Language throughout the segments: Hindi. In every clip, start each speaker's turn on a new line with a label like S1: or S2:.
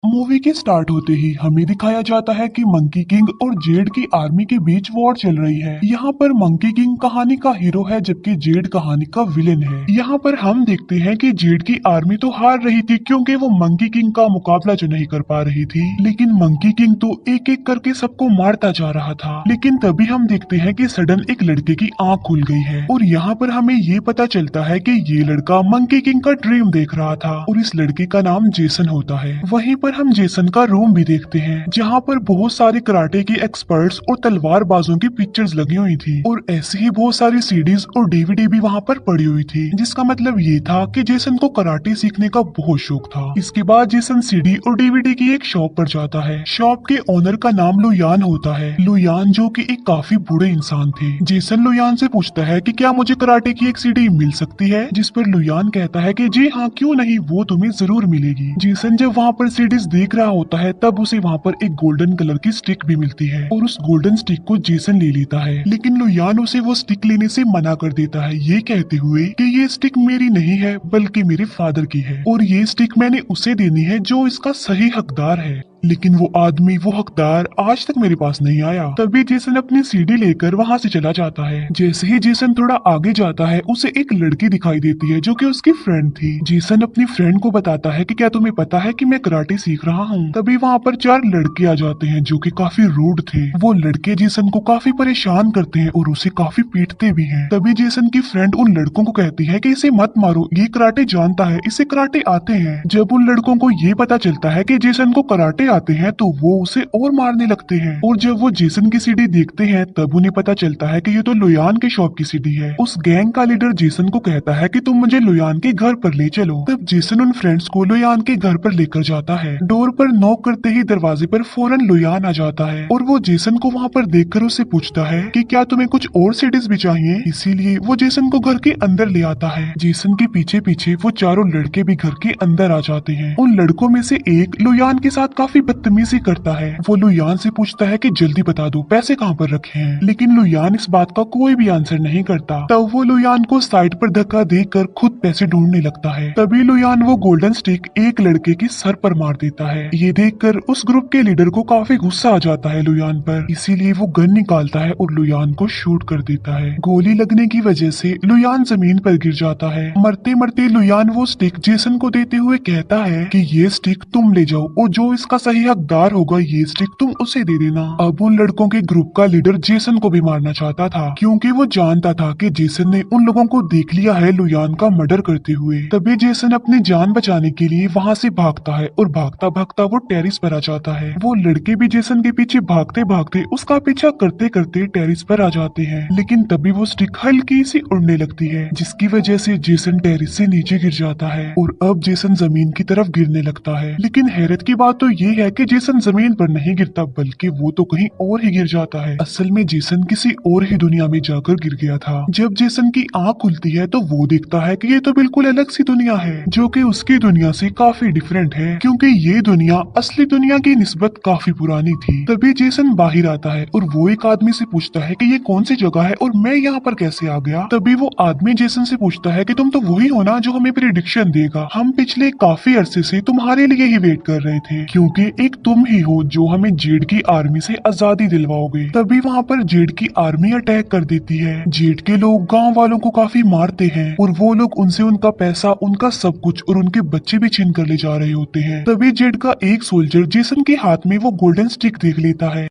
S1: मूवी के स्टार्ट होते ही हमें दिखाया जाता है कि मंकी किंग और जेड की आर्मी के बीच वॉर चल रही है। यहाँ पर मंकी किंग कहानी का हीरो है जबकि जेड कहानी का विलेन है। यहाँ पर हम देखते हैं कि जेड की आर्मी तो हार रही थी क्योंकि वो मंकी किंग का मुकाबला जो नहीं कर पा रही थी, लेकिन मंकी किंग तो एक एक करके सबको मारता जा रहा था। लेकिन तभी हम देखते हैं कि सडन एक लड़के की आंख खुल गई है और यहाँ पर हमें ये पता चलता है कि ये लड़का मंकी किंग का ड्रीम देख रहा था और इस लड़के का नाम जेसन होता है। वहीं पर हम जेसन का रूम भी देखते हैं जहाँ पर बहुत सारे कराटे के एक्सपर्ट्स और तलवारबाजों की पिक्चर्स लगी हुई थी और ऐसे ही बहुत सारी सीडीज और डीवीडी भी वहाँ पर पड़ी हुई थी, जिसका मतलब ये था कि जेसन को कराटे सीखने का बहुत शौक था। इसके बाद जेसन सीडी और डीवीडी की एक शॉप पर जाता है। शॉप के ओनर का नाम लुयान होता है। लुयान जो कि एक काफी बूढ़े इंसान थे। जेसन लुयान से पूछता है कि क्या मुझे कराटे की एक सीडी मिल सकती है, जिस पर लुयान कहता है कि जी हाँ, क्यों नहीं, वो तुम्हें जरूर मिलेगी। जेसन जब वहाँ पर सीडीज देख रहा होता है तब उसे वहाँ पर एक गोल्डन कलर की स्टिक भी मिलती है और उस गोल्डन स्टिक को जेसन ले लेता है, लेकिन लुयान उसे वो स्टिक लेने से मना कर देता है, ये कहते हुए कि ये स्टिक मेरी नहीं है बल्कि मेरे फादर की है और ये स्टिक मैंने उसे देनी है जो इसका सही हकदार है। लेकिन वो आदमी, वो हकदार आज तक मेरे पास नहीं आया। तभी जेसन अपनी सीडी लेकर वहाँ से चला जाता है। जैसे ही जेसन थोड़ा आगे जाता है उसे एक लड़की दिखाई देती है जो कि उसकी फ्रेंड थी। जेसन अपनी फ्रेंड को बताता है कि क्या तुम्हें पता है कि मैं कराटे सीख रहा हूँ। तभी वहाँ पर 4 लड़के आ जाते हैं जो कि काफी रूड थे। वो लड़के जेसन को काफी परेशान करते हैं और उसे काफी पीटते भी हैं। तभी जेसन की फ्रेंड उन लड़कों को कहती है कि इसे मत मारो, ये कराटे जानता है, इसे कराटे आते हैं। जब उन लड़कों को ये पता चलता है कि जेसन को कराटे आते हैं तो वो उसे और मारने लगते हैं और जब वो जेसन की सीडी देखते हैं तब उन्हें पता चलता है कि ये तो लुयान के शॉप की सीडी है। उस गैंग का लीडर जेसन को कहता है कि तुम मुझे लुयान के घर पर ले चलो। तब जेसन उन फ्रेंड्स को लुयान के घर पर लेकर जाता है। डोर पर नॉक करते ही दरवाजे पर फौरन लुयान आ जाता है और वो जेसन को वहाँ पर देखकर उससे पूछता है कि क्या तुम्हें कुछ और सीडीज भी चाहिए। इसीलिए वो जेसन को घर के अंदर ले आता है। जेसन के पीछे पीछे वो चारों लड़के भी घर के अंदर आ जाते हैं। उन लड़कों में से एक लुयान के साथ काफी बदतमीजी करता है। वो लुयान से पूछता है कि जल्दी बता दो पैसे कहाँ पर रखे हैं, लेकिन लुयान इस बात का कोई भी आंसर नहीं करता। तब वो लुयान को साइड पर धक्का देकर खुद पैसे ढूंढने लगता है। तभी लुयान वो गोल्डन स्टिक एक लड़के के सर पर मार देता है। ये देखकर उस ग्रुप के लीडर को काफी गुस्सा आ जाता है लुयान पर, इसीलिए वो गन निकालता है और लुयान को शूट कर देता है। गोली लगने की वजह से लुयान जमीन पर गिर जाता है। मरते मरते लुयान वो स्टिक जेसन को देते हुए कहता है कि ये स्टिक तुम ले जाओ और जो इसका सही हकदार होगा ये स्टिक तुम उसे दे देना। अब उन लड़कों के ग्रुप का लीडर जेसन को भी मारना चाहता था क्योंकि वो जानता था कि जेसन ने उन लोगों को देख लिया है लुयान का मर्डर करते हुए। तभी जेसन अपनी जान बचाने के लिए वहाँ से भागता है और भागता भागता वो टेरिस पर आ जाता है। वो लड़के भी जेसन के पीछे भागते भागते उसका पीछा करते करते टेरिस पर आ जाते हैं, लेकिन तभी वो स्टिक हल्की सी उड़ने लगती है जिसकी वजह से जेसन टेरिस से नीचे गिर जाता है और अब जेसन जमीन की तरफ गिरने लगता है। लेकिन हैरत की बात तो ये है कि जेसन जमीन पर नहीं गिरता बल्कि वो तो कहीं और ही गिर जाता है। असल में जेसन किसी और ही दुनिया में जाकर गिर गया था। जब जेसन की आंख खुलती है तो वो देखता है कि ये तो बिल्कुल अलग सी दुनिया है जो कि उसकी दुनिया से काफी डिफरेंट है, क्योंकि ये दुनिया असली दुनिया की निस्बत काफी पुरानी थी। तभी जेसन बाहर आता है और वो एक आदमी से पूछता है कि ये कौन सी जगह है और मैं यहाँ पर कैसे आ गया। तभी वो आदमी जेसन से पूछता है कि तुम तो वही हो ना जो हमें प्रेडिक्शन देगा, हम पिछले काफी अरसे से तुम्हारे लिए ही वेट कर रहे थे क्योंकि एक तुम ही हो जो हमें जेड की आर्मी से आजादी दिलवाओगे। तभी वहाँ पर जेड की आर्मी अटैक कर देती है। जेड के लोग गांव वालों को काफी मारते हैं और वो लोग उनसे उनका पैसा, उनका सब कुछ और उनके बच्चे भी छीन कर ले जा रहे होते हैं। तभी जेड का एक सोल्जर जेसन के हाथ में वो गोल्डन स्टिक देख लेता है,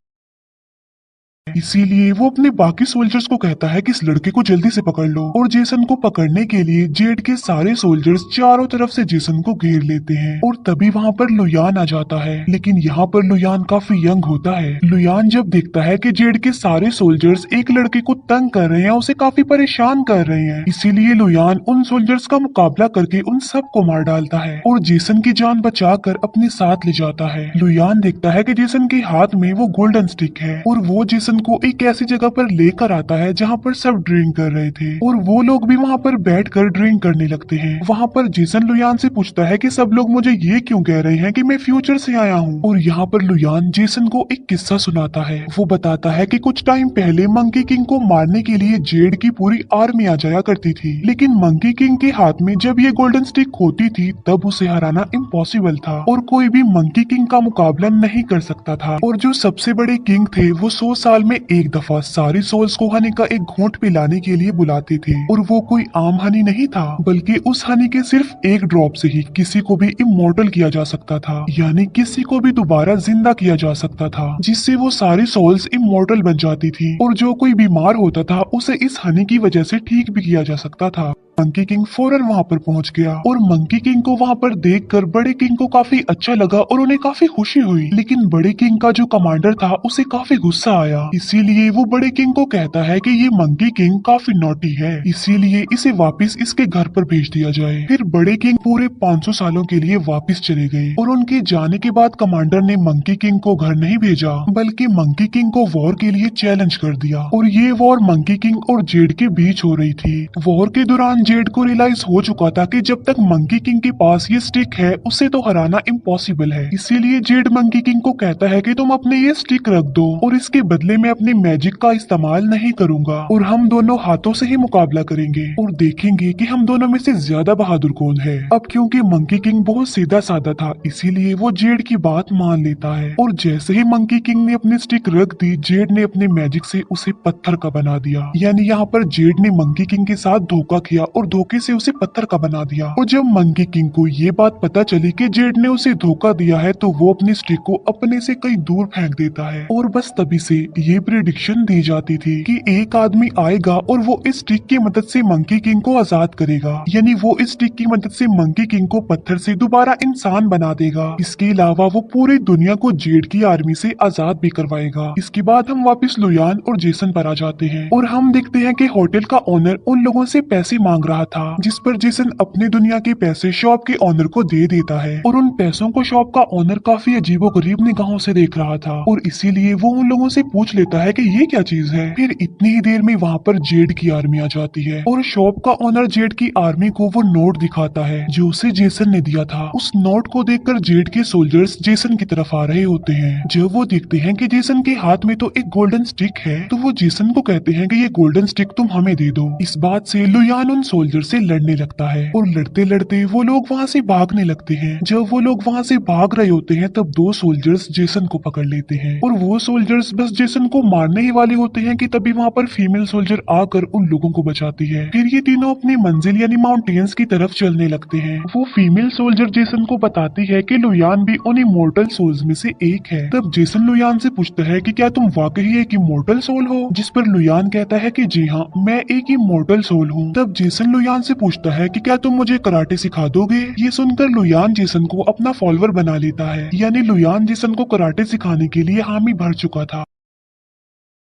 S1: इसीलिए वो अपने बाकी सोल्जर्स को कहता है कि इस लड़के को जल्दी से पकड़ लो और जेसन को पकड़ने के लिए जेड के सारे सोल्जर्स चारों तरफ से जेसन को घेर लेते हैं और तभी वहाँ पर लुयान आ जाता है। लेकिन यहाँ पर लुयान काफी यंग होता है। लुयान जब देखता है कि जेड के सारे सोल्जर्स एक लड़के को तंग कर रहे हैं, उसे काफी परेशान कर रहे हैं, इसीलिए लुयान उन सोल्जर्स का मुकाबला करके उन सबको मार डालता है और जेसन की जान बचाकर अपने साथ ले जाता है। लुयान देखता है कि जेसन के हाथ में वो गोल्डन स्टिक है और वो जेसन को एक ऐसी जगह पर लेकर आता है जहाँ पर सब ड्रिंक कर रहे थे और वो लोग भी वहाँ पर बैठकर ड्रिंक करने लगते हैं। वहाँ पर जेसन लुयान से पूछता है कि सब लोग मुझे ये क्यों कह रहे हैं कि मैं फ्यूचर से आया हूँ। और यहाँ पर लुयान जेसन को एक किस्सा सुनाता है। वो बताता है कि कुछ टाइम पहले मंकी किंग को मारने के लिए जेड की पूरी आर्मी आ जाया करती थी, लेकिन मंकी किंग के हाथ में जब ये गोल्डन स्टिक होती थी तब उसे हराना इम्पॉसिबल था और कोई भी मंकी किंग का मुकाबला नहीं कर सकता था। और जो सबसे बड़े किंग थे वो 100 साल में एक दफा सारी सोल्स को हनी का एक घूंट पिलाने के लिए बुलाते थे और वो कोई आम हनी नहीं था, बल्कि उस हनी के सिर्फ एक ड्रॉप से ही किसी को भी इमोर्टल किया जा सकता था, यानी किसी को भी दोबारा जिंदा किया जा सकता था, जिससे वो सारी सोल्स इमोर्टल बन जाती थी और जो कोई बीमार होता था उसे इस हनी की वजह से ठीक भी किया जा सकता था। मंकी किंग फौरन वहाँ पर पहुँच गया और मंकी किंग को वहाँ पर देखकर बड़े किंग को काफी अच्छा लगा और उन्हें काफी खुशी हुई, लेकिन बड़े किंग का जो कमांडर था उसे काफी गुस्सा आया। इसीलिए वो बड़े किंग को कहता है कि ये मंकी किंग काफी नॉटी है, इसीलिए इसे वापस इसके घर पर भेज दिया जाए। फिर बड़े किंग पूरे 500 सालों के लिए वापस चले गए और उनके जाने के बाद कमांडर ने मंकी किंग को घर नहीं भेजा, बल्कि मंकी किंग को वॉर के लिए चैलेंज कर दिया। और ये वॉर मंकी किंग और जेड के बीच हो रही थी। वॉर के दौरान जेड को रियलाइज हो चुका था कि जब तक मंकी किंग के पास ये स्टिक है उसे तो हराना इम्पॉसिबल है, इसीलिए जेड मंकी किंग को कहता है कि तुम अपने ये स्टिक रख दो और इसके बदले में अपनी मैजिक का इस्तेमाल नहीं करूंगा और हम दोनों हाथों से ही मुकाबला करेंगे और देखेंगे कि हम दोनों में से ज्यादा बहादुर कौन है। अब क्योंकि मंकी किंग बहुत सीधा साधा था, इसीलिए वो जेड की बात मान लेता है और जैसे ही मंकी किंग ने अपनी स्टिक रख दी, जेड ने अपने मैजिक से उसे पत्थर का बना दिया। यानी यहाँ पर जेड ने मंकी किंग के साथ धोखा किया और धोखे से उसे पत्थर का बना दिया। और जब मंकी किंग को ये बात पता चली कि जेड ने उसे धोखा दिया है तो वो अपनी स्टिक को अपने से कहीं दूर फेंक देता है और बस तभी से ये प्रेडिक्शन दी जाती थी कि एक आदमी आएगा और वो इस स्टिक की मदद से मंकी किंग को आजाद करेगा, यानी वो इस स्टिक की मदद से मंकी किंग को पत्थर से दोबारा इंसान बना देगा। इसके अलावा वो पूरी दुनिया को जेड की आर्मी से आजाद भी करवाएगा। इसके बाद हम वापस लुयान और जेसन पर आ जाते हैं और हम देखते हैं कि होटल का ओनर उन लोगों से पैसे मांग रहा था, जिस पर जेसन अपने दुनिया के पैसे शॉप के ओनर को दे देता है और उन पैसों को शॉप का ओनर काफी अजीबोगरीब निगाहों से देख रहा था और इसीलिए वो उन लोगों से पूछ लेता है कि ये क्या चीज है। फिर इतनी ही देर में वहाँ पर जेड की आर्मी आ जाती है और शॉप का ओनर जेड की आर्मी को वो नोट दिखाता है जो उसे जेसन ने दिया था। उस नोट को देखकर जेड के सोल्जर्स जेसन की तरफ आ रहे होते हैं। जब वो देखते हैं कि जेसन के हाथ में तो एक गोल्डन स्टिक है तो वो जेसन को कहते हैं कि ये गोल्डन स्टिक तुम हमें दे दो। इस बात से लुयान उन सोल्जर से लड़ने लगता है और लड़ते लड़ते वो लोग वहाँ से भागने लगते हैं। जब वो लोग वहाँ से भाग रहे होते हैं तब दो सोल्जर्स जेसन को पकड़ लेते हैं और वो सोल्जर्स बस जेसन को मारने ही वाले होते हैं कि तभी वहाँ पर फीमेल सोल्जर आकर उन लोगों को बचाती है। फिर ये तीनों अपनी मंजिल यानी माउंटेन्स की तरफ चलने लगते हैं। वो फीमेल सोल्जर जेसन को बताती है कि लुयान भी उन इमोर्टल सोल्स में से एक है। तब जेसन लुयान से पूछता है कि क्या तुम वाकई एक इमोर्टल सोल हो, जिस पर लुयान कहता है कि जी हाँ, मैं एक इमोर्टल सोल हूँ। तब जेसन लुयान से पूछता है कि क्या तुम मुझे कराटे सिखा दोगे। ये सुनकर लुयान जेसन को अपना फॉलोअर बना लेता है, यानी लुयान जेसन को कराटे सिखाने के लिए हामी भर चुका था।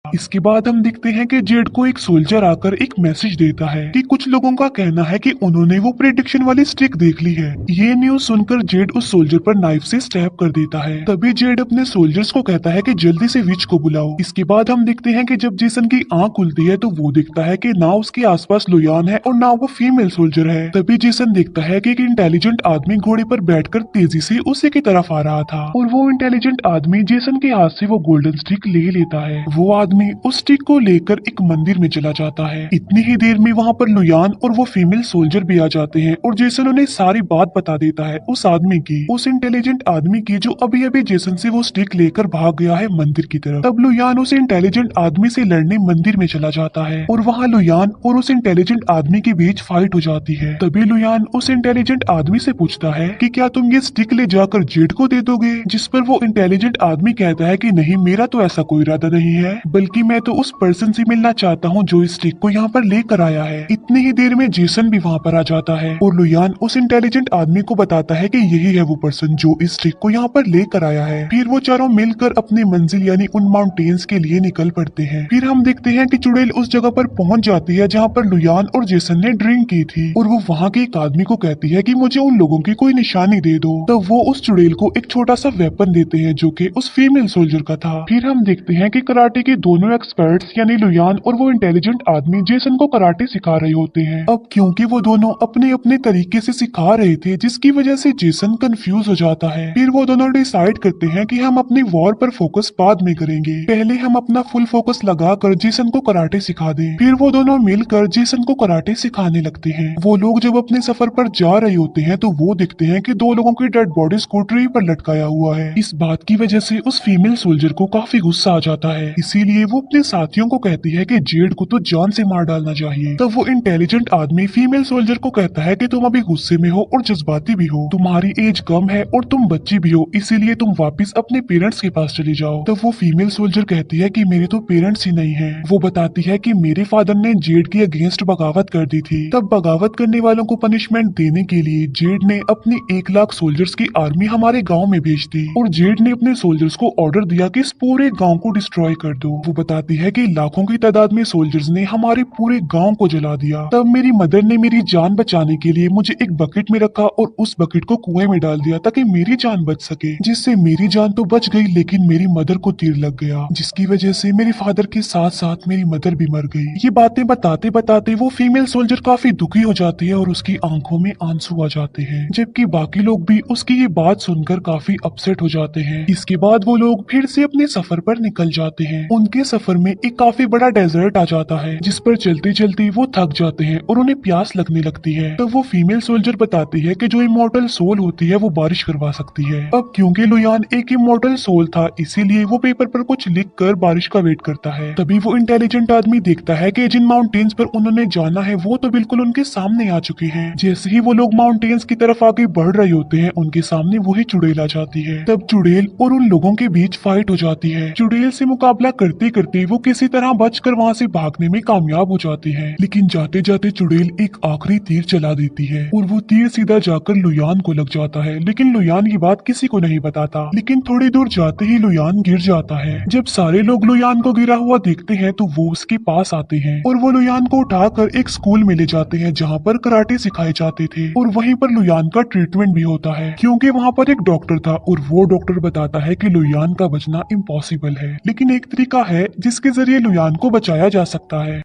S1: इसके बाद हम देखते हैं कि जेड को एक सोल्जर आकर एक मैसेज देता है कि कुछ लोगों का कहना है कि उन्होंने वो प्रेडिक्शन वाली स्टिक देख ली है। ये न्यूज सुनकर जेड उस सोल्जर पर नाइफ से स्टैब कर देता है। तभी जेड अपने सोल्जर्स को कहता है कि जल्दी से विच को बुलाओ। इसके बाद हम देखते हैं कि जब जेसन की आंख खुलती है तो वो देखता है कि ना उसके आसपास लुयान है और ना वो फीमेल सोल्जर है। तभी जेसन देखता है कि एक इंटेलिजेंट आदमी घोड़े पर बैठकर तेजी से उसी की तरफ आ रहा था और वो इंटेलिजेंट आदमी जेसन के हाथ से वो गोल्डन स्टिक ले लेता है। वो आदमी उस स्टिक को लेकर एक मंदिर में चला जाता है। इतनी ही देर में वहाँ पर लुयान और वो फीमेल सोल्जर भी आ जाते हैं और जेसन उन्हें सारी बात बता देता है उस आदमी की, उस इंटेलिजेंट आदमी की जो अभी अभी जेसन से वो स्टिक लेकर भाग गया है मंदिर की तरफ। तब लुयान उस इंटेलिजेंट आदमी से लड़ने मंदिर में चला जाता है और वहाँ लुयान और उस इंटेलिजेंट आदमी के बीच फाइट हो जाती है। तभी लुयान उस इंटेलिजेंट आदमी से पूछता है कि क्या तुम ये स्टिक ले जाकर जेड को दे दोगे, जिस पर वो इंटेलिजेंट आदमी कहता है कि नहीं, मेरा तो ऐसा कोई इरादा नहीं है, बल्कि मैं तो उस पर्सन से मिलना चाहता हूँ जो इस स्टिक को यहाँ पर लेकर आया है। इतनी ही देर में जेसन भी वहाँ पर आ जाता है और लुयान उस इंटेलिजेंट आदमी को बताता है कि यही है वो पर्सन जो इस स्टिक को यहाँ पर लेकर आया है। फिर वो चारों मिलकर अपनी मंजिल यानी उन माउंटेन्स के लिए निकल पड़ते हैं। फिर हम देखते हैं कि चुड़ैल उस जगह पर पहुंच जाती है जहाँ पर लुयान और जेसन ने ड्रिंक की थी और वो वहाँ के एक आदमी को कहती है कि मुझे उन लोगों की कोई निशानी दे दो। तब वो उस चुड़ैल को एक छोटा सा वेपन देते हैं जो कि उस फीमेल सोल्जर का था। फिर हम देखते हैं कि कराटे के दोनों एक्सपर्ट्स यानी लुयान और वो इंटेलिजेंट आदमी जेसन को कराटे सिखा रहे होते हैं। अब क्योंकि वो दोनों अपने अपने तरीके से सिखा रहे थे, जिसकी वजह से जेसन कंफ्यूज हो जाता है। फिर वो दोनों डिसाइड करते हैं कि हम अपनी वॉर पर फोकस बाद में करेंगे, पहले हम अपना फुल फोकस लगाकर जेसन को कराटे सिखा दें। फिर वो दोनों मिलकर जेसन को कराटे सिखाने लगते हैं। वो लोग जब अपने सफर पर जा रहे होते हैं तो वो देखते हैं कि दो लोगों की डेड बॉडी स्कूटरी पर लटकाया हुआ है। इस बात की वजह से उस फीमेल सोल्जर को काफी गुस्सा आ जाता है, इसीलिए वो अपने साथियों को कहती है कि जेड को तो जान से मार डालना चाहिए। तब वो इंटेलिजेंट आदमी फीमेल सोल्जर को कहता है कि तुम अभी गुस्से में हो और जज्बाती भी हो, तुम्हारी एज कम है और तुम बच्ची भी हो, इसीलिए तुम वापस अपने पेरेंट्स के पास चली जाओ। तब वो फीमेल सोल्जर कहती है कि मेरे तो पेरेंट्स ही नहीं है। वो बताती है कि मेरे फादर ने जेड के अगेंस्ट बगावत कर दी थी। तब बगावत करने वालों को पनिशमेंट देने के लिए जेड ने अपनी 1 लाख सोल्जर्स की आर्मी हमारे गांव में भेज दी और जेड ने अपने सोल्जर्स को ऑर्डर दिया कि इस पूरे गांव को डिस्ट्रॉय कर दो। वो बताती है कि लाखों की तादाद में सोल्जर्स ने हमारे पूरे गांव को जला दिया। तब मेरी मदर ने मेरी जान बचाने के लिए मुझे एक बकेट में रखा और उस बकेट को कुएं में डाल दिया ताकि मेरी जान बच सके, जिससे मेरी जान तो बच गई लेकिन मेरी मदर को तीर लग गया, जिसकी वजह से मेरे फादर के साथ साथ मेरी मदर भी मर गई। ये बातें बताते बताते वो फीमेल सोल्जर काफी दुखी हो जाती है और उसकी आंखों में आंसू आ जाते हैं, जबकि बाकी लोग भी उसकी ये बात सुनकर काफी अपसेट हो जाते हैं। इसके बाद वो लोग फिर से अपने सफर पर निकल जाते हैं। उनके सफर में एक काफी बड़ा डेजर्ट आ जाता है, जिस पर चलते चलते वो थक जाते हैं और उन्हें प्यास लगने लगती है। तब वो फीमेल सोल्जर बताती है कि जो इमॉर्टल सोल होती है वो बारिश करवा सकती है। अब क्योंकि लुयान एक इमॉर्टल सोल था, इसीलिए वो पेपर पर कुछ लिख कर बारिश का वेट करता है। तभी वो इंटेलिजेंट आदमी देखता है कि जिन माउंटेन्स पर उन्होंने जाना है वो तो बिल्कुल उनके सामने आ चुके हैं। जैसे ही वो लोग माउंटेन्स की तरफ आगे बढ़ रहे होते हैं, उनके सामने वही चुड़ैल आ जाती है। तब चुड़ैल और उन लोगों के बीच फाइट हो जाती है। चुड़ैल से मुकाबला करते करते वो किसी तरह बचकर वहाँ से भागने में कामयाब हो जाती है, लेकिन जाते जाते चुड़ैल एक आखिरी तीर चला देती है और वो तीर सीधा जाकर लुयान को लग जाता है। लेकिन लुयान ये बात किसी को नहीं बताता। लेकिन थोड़ी दूर जाते ही लुयान गिर जाता है। जब सारे लोग लुयान को गिरा हुआ देखते हैं तो वो उसके पास आते हैं और वो लुयान को उठाकर एक स्कूल में ले जाते हैं जहाँ पर कराटे सिखाए जाते थे, और वहीं पर लुयान का ट्रीटमेंट भी होता है क्योंकि वहाँ पर एक डॉक्टर था और वो डॉक्टर बताता है कि लुयान का बचना इम्पॉसिबल है, लेकिन एक तरीका है जिसके जरिए लुयान को बचाया जा सकता है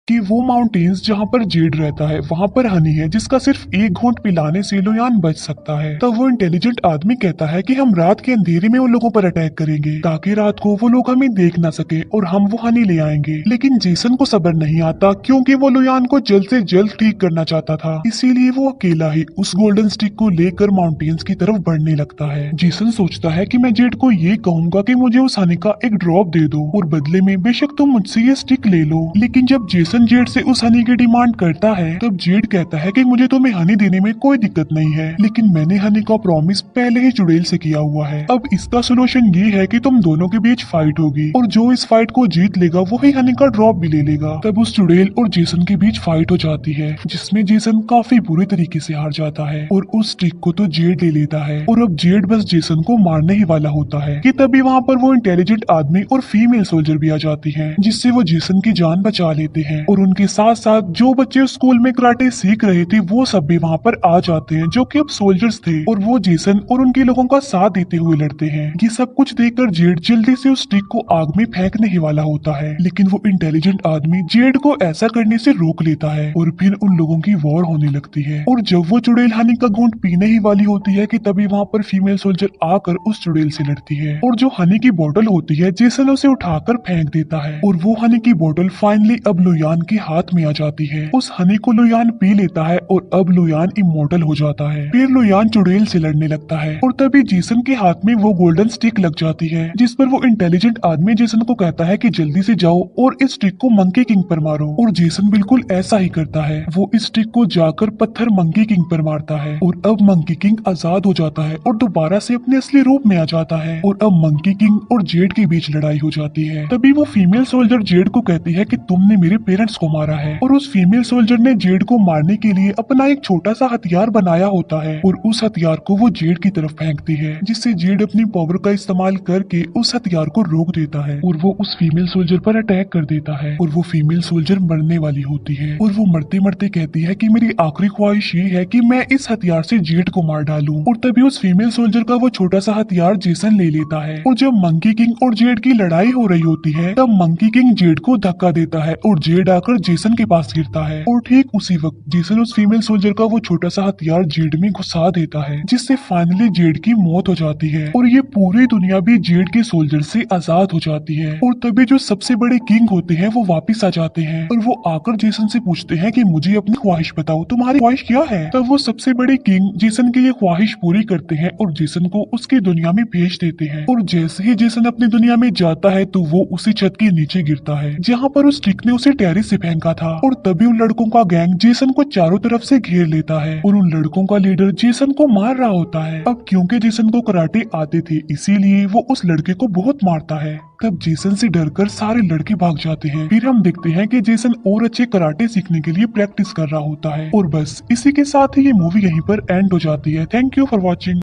S1: कि वो माउंटेन्स जहाँ पर जेड रहता है वहाँ पर हनी है जिसका सिर्फ एक घूंट पिलाने से लुयान बच सकता है। तब वो इंटेलिजेंट आदमी कहता है कि हम रात के अंधेरे में उन लोगों पर अटैक करेंगे ताकि रात को वो लोग हमें देख ना सके और हम वो हनी ले आएंगे। लेकिन जेसन को सब्र नहीं आता क्योंकि वो लुयान को जल्द से जल्द ठीक करना चाहता था, इसीलिए वो अकेला ही उस गोल्डन स्टिक को लेकर माउंटेन्स की तरफ बढ़ने लगता है। जेसन सोचता है कि मैं जेड को ये कहूंगा कि मुझे उस हनी का एक ड्रॉप दे दो और बदले में बेशक तुम मुझसे ये स्टिक ले लो। लेकिन जब जेसन जेड से उस हनी की डिमांड करता है तब जेड कहता है कि मुझे तुम्हें हनी देने में कोई दिक्कत नहीं है, लेकिन मैंने हनी का प्रॉमिस पहले ही चुड़ैल से किया हुआ है। अब इसका सोल्यूशन ये है कि तुम दोनों के बीच फाइट होगी और जो इस फाइट को जीत लेगा वही हनी का ड्रॉप भी ले लेगा। तब उस चुड़ैल और जेसन के बीच फाइट हो जाती है जिसमें जेसन काफी बुरी तरीके से हार जाता है और उस स्टिक को तो जेड ले लेता है और अब जेड बस जेसन को मारने ही वाला होता है कि तभी वहाँ पर वो इंटेलिजेंट आदमी और फीमेल सोल्जर भी आ जाती है, जिससे वो जेसन की जान बचा लेते हैं और उनके साथ साथ जो बच्चे स्कूल में कराटे सीख रहे थे वो सब भी वहाँ पर आ जाते हैं जो कि अब सोल्जर्स थे और वो जेसन और उनके लोगों का साथ देते हुए लड़ते हैं। ये सब कुछ देखकर जेड जल्दी से उस स्टिक को आग में फेंकने ही वाला होता है, लेकिन वो इंटेलिजेंट आदमी जेड को ऐसा करने से रोक लेता है और फिर उन लोगों की वॉर होने लगती है। और जब वो चुड़ैल हनी का घूंट पीने ही वाली होती है कि तभी वहाँ पर फीमेल सोल्जर आकर उस चुड़ैल से लड़ती है और जो हनी की बोतल होती है जेसन उसे उठाकर फेंक देता है और वो हनी की बोतल फाइनली अब लुयान के हाथ में आ जाती है। उस हनी को लुयान पी लेता है और अब लुयान इमॉर्टल हो जाता है। फिर लुयान चुड़ैल से लड़ने लगता है और तभी जेसन के हाथ में वो गोल्डन स्टिक लग जाती है, जिस पर वो इंटेलिजेंट आदमी जेसन को कहता है कि जल्दी से जाओ और इस स्टिक को मंकी किंग पर मारो और जेसन बिल्कुल ऐसा ही करता है। वो इस स्टिक को जाकर पत्थर मंकी किंग पर मारता है और अब मंकी किंग आजाद हो जाता है और दोबारा से अपने असली रूप में आ जाता है और अब मंकी किंग और जेड के बीच लड़ाई हो जाती है। तभी वो फीमेल सोल्जर जेड को कहती है कि तुमने मेरे पेरेंट्स को मारा है और उस फीमेल सोल्जर ने जेड को मारने के लिए अपना एक छोटा सा हथियार बनाया होता है और उस हथियार को वो जेड की तरफ फेंकती है, जिससे जेड अपनी पावर का इस्तेमाल करके उस हथियार को रोक देता है और वो उस फीमेल सोल्जर पर अटैक कर देता है और वो फीमेल सोल्जर मरने वाली होती है और वो मरते मरते कहती है कि मेरी आखिरी ख्वाहिश ये है कि मैं इस हथियार से जेड को मार डालूं। और तभी उस फीमेल सोल्जर का वो छोटा सा हथियार जेसन ले लेता है और जब मंकी किंग और जेड की लड़ाई हो रही होती है तब मंकी किंग जेड को धक्का देता है और जेड आकर जेसन के पास गिरता है और ठीक उसी वक्त जेसन उस फीमेल सोल्जर का वो छोटा सा हथियार जेड में घुसा देता है, जिससे फाइनली जेड की मौत हो जाती है और ये पूरी दुनिया भी जेड के सोल्जर से आजाद हो जाती है। और तभी जो सबसे बड़े किंग होते हैं वो वापिस आ जाते हैं और वो आकर जेसन से पूछते हैं कि मुझे अपनी ख्वाहिश बताओ, तुम्हारी ख्वाहिश क्या है। तब वो सबसे बड़े किंग जेसन की ये ख्वाहिश पूरी करते हैं और जेसन को उसकी दुनिया में भेज देते हैं और जैसे ही जेसन अपनी दुनिया में जाता है तो वो उसी छत के नीचे गिरता है जहाँ पर उस टिक ने उसे टेरिस से फेंका था और तभी उन लड़कों का गैंग जेसन को चारों तरफ से घेर लेता है और उन लड़कों का लीडर जेसन को मार रहा होता है। अब क्योंकि जेसन को कराटे आते थे इसीलिए वो उस लड़के को बहुत मारता है। तब जेसन से डरकर सारे लड़के भाग जाते हैं। फिर हम देखते हैं कि जेसन और अच्छे कराटे सीखने के लिए प्रैक्टिस कर रहा होता है और बस इसी के साथ ही ये मूवी यहीं पर एंड हो जाती है। Thank you for watching.